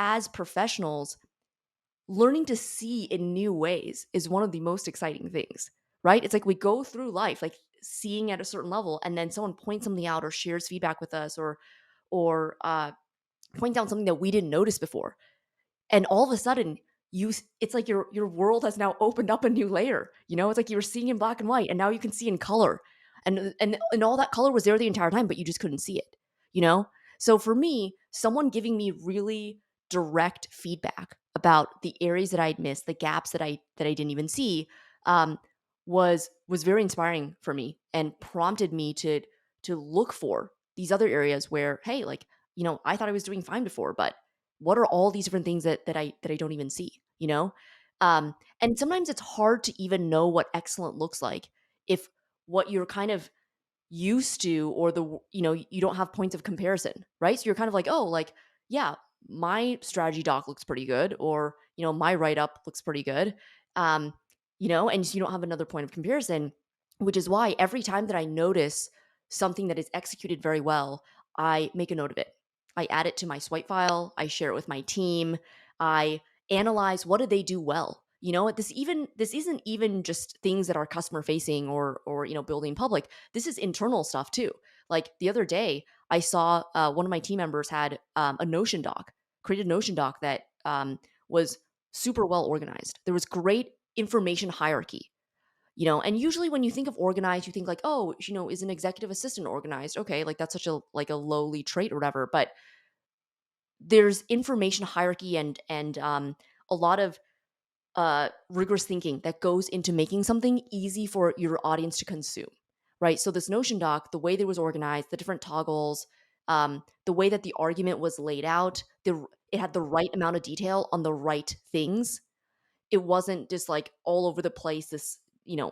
as professionals, learning to see in new ways is one of the most exciting things, right? It's like we go through life like seeing at a certain level, and then someone points something out or shares feedback with us, or points out something that we didn't notice before, and all of a sudden it's like your world has now opened up a new layer. It's like you were seeing in black and white, and now you can see in color, and all that color was there the entire time, but you just couldn't see it. you know so for me, someone giving me really direct feedback about the areas that I'd missed, the gaps that I didn't even see, um, was very inspiring for me, and prompted me to look for these other areas where, hey, like, I thought I was doing fine before, but what are all these different things that I don't even see, and sometimes it's hard to even know what excellent looks like if what you're kind of used to, or you don't have points of comparison, right? So you're kind of like, oh, like, yeah, my strategy doc looks pretty good, or my write up looks pretty good, um and you don't have another point of comparison, which is why every time that I notice something that is executed very well, I make a note of it. I add it to my swipe file, I share it with my team, I analyze what did they do well. This isn't even just things that are customer facing, or building public. This is internal stuff too. Like the other day, I saw one of my team members had a Notion doc, created a Notion doc that was super well organized. There was great information hierarchy. And usually when you think of organized, you think like, oh, is an executive assistant organized? Okay, like that's such a lowly trait or whatever. But there's information hierarchy, and a lot of rigorous thinking that goes into making something easy for your audience to consume, right? So this Notion doc, the way that it was organized, the different toggles, the way that the argument was laid out, it had the right amount of detail on the right things. It wasn't just like all over the place, this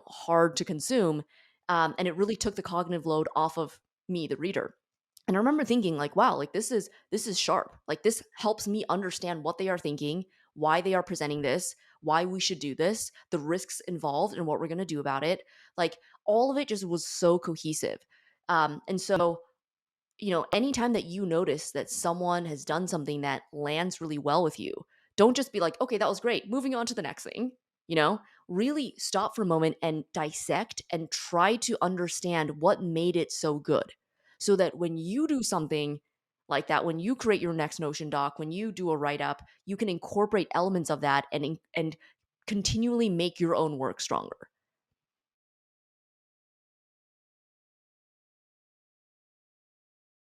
hard to consume, and it really took the cognitive load off of me, the reader. And I remember thinking like, wow, like this is sharp. Like this helps me understand what they are thinking, why they are presenting this, why we should do this, the risks involved, and what we're going to do about it. Like all of it just was so cohesive. And so, anytime that you notice that someone has done something that lands really well with you, don't just be like, okay, that was great, moving on to the next thing. Really stop for a moment and dissect and try to understand what made it so good, so that when you do something like that, when you create your next Notion doc, when you do a write up, you can incorporate elements of that, and continually make your own work stronger.